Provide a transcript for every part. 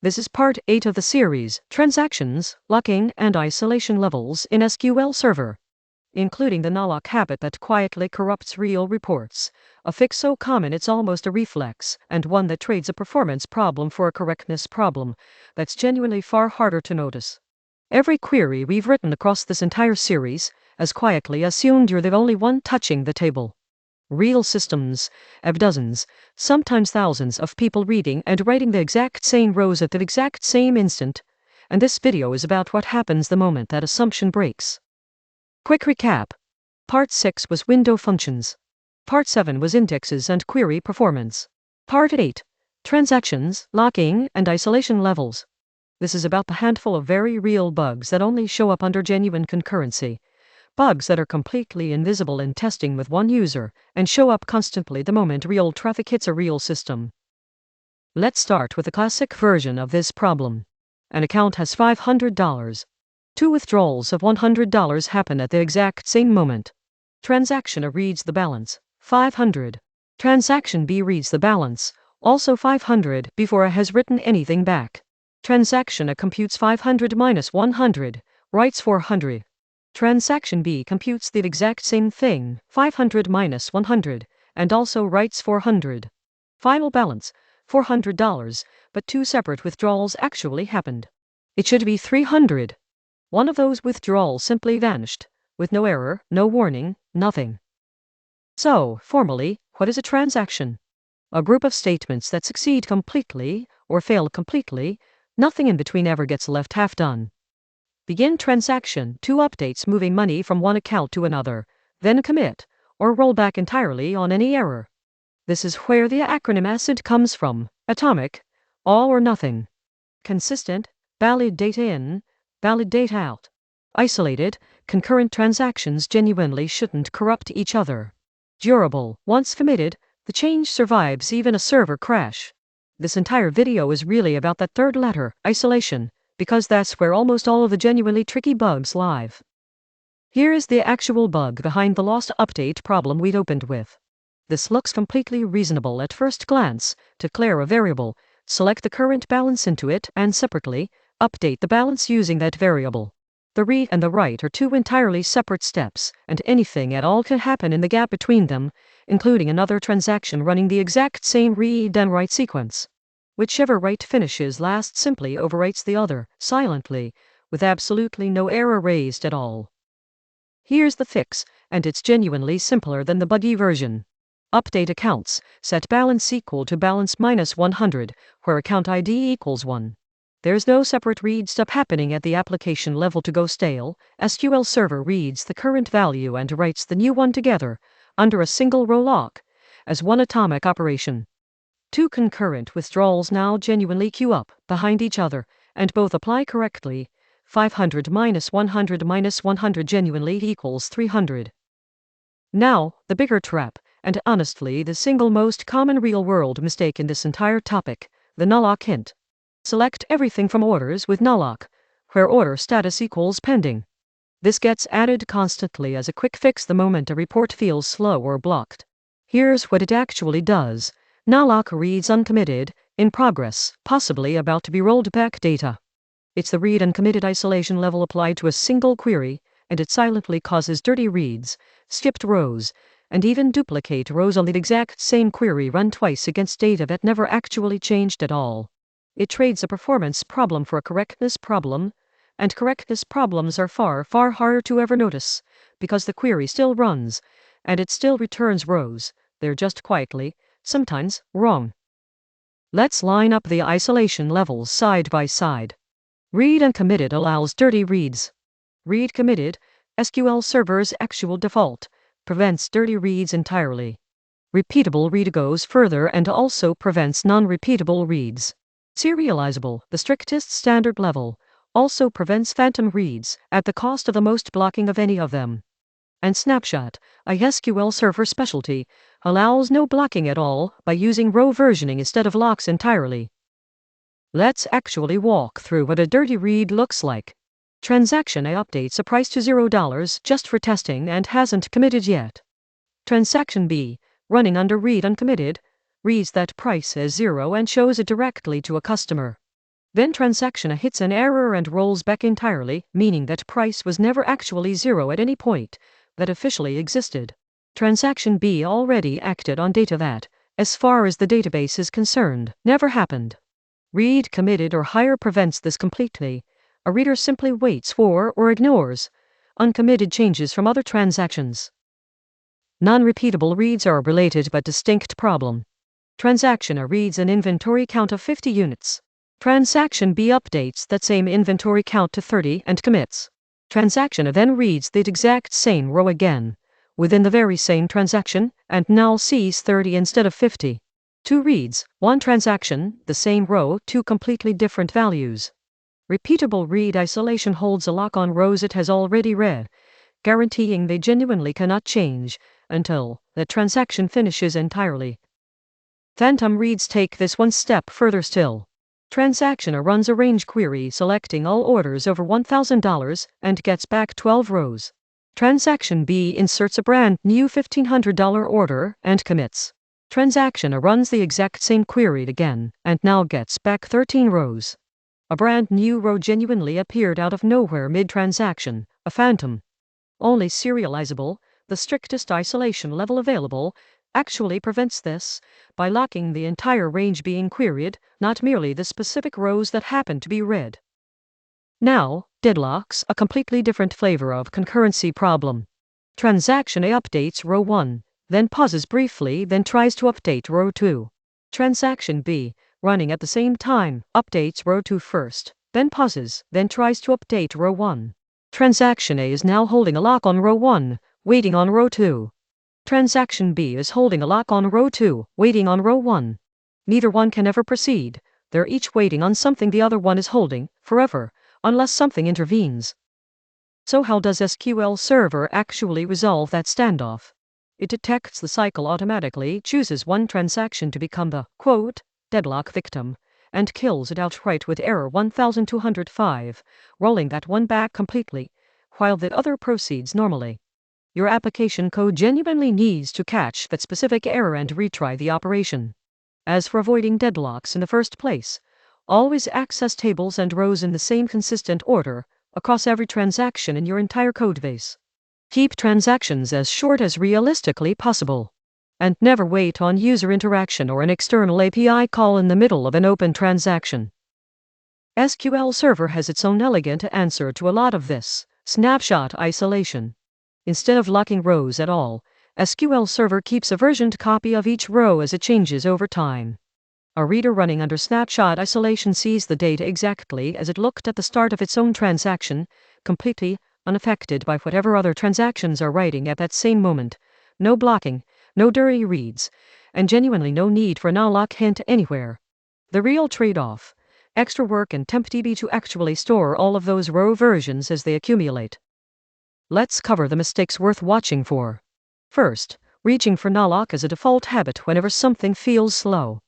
This is part 8 of the series, Transactions, Locking and Isolation Levels in SQL Server, including the NOLOCK habit that quietly corrupts real reports, a fix so common it's almost a reflex, and one that trades a performance problem for a correctness problem that's genuinely far harder to notice. Every query we've written across this entire series has quietly assumed you're the only one touching the table. Real systems have dozens, sometimes thousands of people reading and writing the exact same rows at the exact same instant, and this video is about what happens the moment that assumption breaks. Quick recap. Part 6 was window functions. Part 7 was indexes and query performance. Part 8, transactions, locking, and isolation levels. This is about the handful of very real bugs that only show up under genuine concurrency. Bugs that are completely invisible in testing with one user and show up constantly the moment real traffic hits a real system. Let's start with the classic version of this problem. An account has $500. Two withdrawals of $100 happen at the exact same moment. Transaction A reads the balance, 500. Transaction B reads the balance, also 500, before A has written anything back. Transaction A computes 500 minus 100, writes 400. Transaction B computes the exact same thing, 500 minus 100, and also writes 400. Final balance, $400, but two separate withdrawals actually happened. It should be 300. One of those withdrawals simply vanished, with no error, no warning, nothing. So, formally, what is a transaction? A group of statements that succeed completely, or fail completely, nothing in between ever gets left half done. Begin transaction, 2 updates moving money from one account to another, then commit, or roll back entirely on any error. This is where the acronym ACID comes from, atomic, all or nothing. Consistent, valid data in, valid data out. Isolated, concurrent transactions genuinely shouldn't corrupt each other. Durable, once committed, the change survives even a server crash. This entire video is really about that third letter, isolation, because that's where almost all of the genuinely tricky bugs live. Here is the actual bug behind the lost update problem we'd opened with. This looks completely reasonable at first glance. To declare a variable, select the current balance into it, and separately, update the balance using that variable. The read and the write are 2 entirely separate steps, and anything at all can happen in the gap between them, including another transaction running the exact same read and write sequence. Whichever write finishes last simply overwrites the other, silently, with absolutely no error raised at all. Here's the fix, and it's genuinely simpler than the buggy version. Update accounts, set balance equal to balance minus 100, where account ID equals 1. There's no separate read step happening at the application level to go stale. SQL Server reads the current value and writes the new one together, under a single row lock, as one atomic operation. 2 concurrent withdrawals now genuinely queue up behind each other, and both apply correctly. 500 minus 100 genuinely equals 300. Now, the bigger trap, and honestly the single most common real-world mistake in this entire topic, the NOLOCK hint. Select everything from orders with NOLOCK, where order status equals pending. This gets added constantly as a quick fix the moment a report feels slow or blocked. Here's what it actually does. NOLOCK reads uncommitted, in progress, possibly about to be rolled back data. It's the read uncommitted isolation level applied to a single query, and it silently causes dirty reads, skipped rows, and even duplicate rows on the exact same query run twice against data that never actually changed at all. It trades a performance problem for a correctness problem, and correctness problems are far, far harder to ever notice, because the query still runs, and it still returns rows. They're just quietly, sometimes, wrong. Let's line up the isolation levels side by side. Read uncommitted allows dirty reads. Read committed, SQL Server's actual default, prevents dirty reads entirely. Repeatable read goes further and also prevents non-repeatable reads. Serializable, the strictest standard level, also prevents phantom reads, at the cost of the most blocking of any of them. And SNAPSHOT, a SQL Server specialty, allows no blocking at all by using row versioning instead of locks entirely. Let's actually walk through what a dirty read looks like. Transaction A updates a price to $0 just for testing and hasn't committed yet. Transaction B, running under read uncommitted, reads that price as 0 and shows it directly to a customer. Then transaction A hits an error and rolls back entirely, meaning that price was never actually zero at any point that officially existed. Transaction B already acted on data that, as far as the database is concerned, never happened. Read committed or higher prevents this completely. A reader simply waits for or ignores uncommitted changes from other transactions. Non-repeatable reads are a related but distinct problem. Transaction A reads an inventory count of 50 units. Transaction B updates that same inventory count to 30 and commits. Transaction A then reads the exact same row again, within the very same transaction, and now sees 30 instead of 50. 2 reads, 1 transaction, the same row, 2 completely different values. Repeatable read isolation holds a lock on rows it has already read, guaranteeing they genuinely cannot change until the transaction finishes entirely. Phantom reads take this one step further still. Transaction A runs a range query selecting all orders over $1,000 and gets back 12 rows. Transaction B inserts a brand new $1,500 order and commits. Transaction A runs the exact same query again and now gets back 13 rows. A brand new row genuinely appeared out of nowhere mid-transaction, a phantom. Only serializable, the strictest isolation level available, actually prevents this by locking the entire range being queried, not merely the specific rows that happen to be read. Now, deadlocks, a completely different flavor of concurrency problem. Transaction A updates row 1, then pauses briefly, then tries to update row 2. Transaction B, running at the same time, updates row 2 first, then pauses, then tries to update row 1. Transaction A is now holding a lock on row 1, waiting on row 2. Transaction B is holding a lock on row 2, waiting on row 1. Neither one can ever proceed. They're each waiting on something the other one is holding, forever, unless something intervenes. So how does SQL Server actually resolve that standoff? It detects the cycle automatically, chooses one transaction to become the, quote, deadlock victim, and kills it outright with error 1205, rolling that one back completely, while the other proceeds normally. Your application code genuinely needs to catch that specific error and retry the operation. As for avoiding deadlocks in the first place, always access tables and rows in the same consistent order across every transaction in your entire codebase. Keep transactions as short as realistically possible. And never wait on user interaction or an external API call in the middle of an open transaction. SQL Server has its own elegant answer to a lot of this: snapshot isolation. Instead of locking rows at all, SQL Server keeps a versioned copy of each row as it changes over time. A reader running under snapshot isolation sees the data exactly as it looked at the start of its own transaction, completely unaffected by whatever other transactions are writing at that same moment. No blocking, no dirty reads, and genuinely no need for a NOLOCK hint anywhere. The real trade-off: extra work and TempDB to actually store all of those row versions as they accumulate. Let's cover the mistakes worth watching for. First, reaching for NOLOCK as a default habit whenever something feels slow.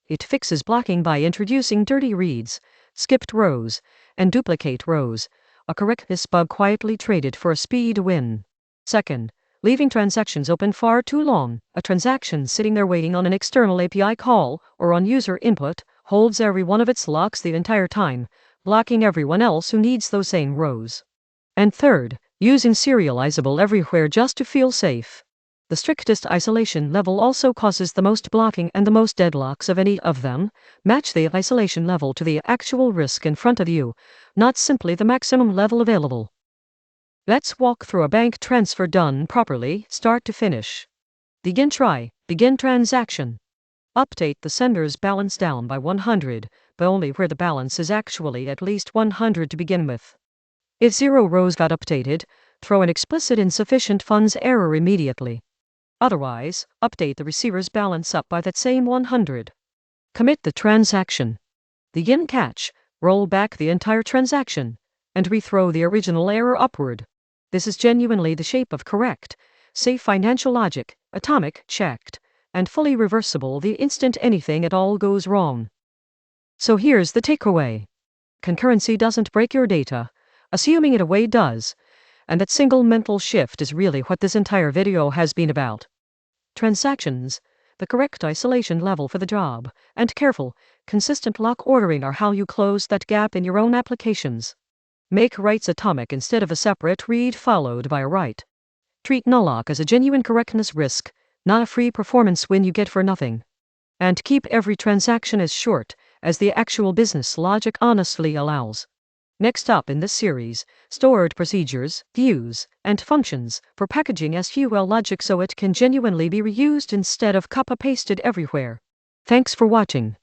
It fixes blocking by introducing dirty reads, skipped rows, and duplicate rows, a correctness bug quietly traded for a speed win. Second, leaving transactions open far too long. A transaction sitting there waiting on an external API call or on user input holds every one of its locks the entire time, blocking everyone else who needs those same rows. And third, using serializable everywhere just to feel safe. The strictest isolation level also causes the most blocking and the most deadlocks of any of them. Match the isolation level to the actual risk in front of you, not simply the maximum level available. Let's walk through a bank transfer done properly, start to finish. Begin transaction. Update the sender's balance down by 100, but only where the balance is actually at least 100 to begin with. If 0 rows got updated, throw an explicit insufficient funds error immediately. Otherwise, update the receiver's balance up by that same 100. Commit the transaction. Begin catch, roll back the entire transaction, and rethrow the original error upward. This is genuinely the shape of correct, safe financial logic, atomic, checked, and fully reversible the instant anything at all goes wrong. So here's the takeaway. Concurrency doesn't break your data. Assuming it away does. And that single mental shift is really what this entire video has been about. Transactions, the correct isolation level for the job, and careful, consistent lock ordering are how you close that gap in your own applications. Make writes atomic instead of a separate read followed by a write. Treat NOLOCK as a genuine correctness risk, not a free performance win you get for nothing. And keep every transaction as short as the actual business logic honestly allows. Next up in this series, stored procedures, views, and functions for packaging SQL logic so it can genuinely be reused instead of copy-pasted everywhere. Thanks for watching.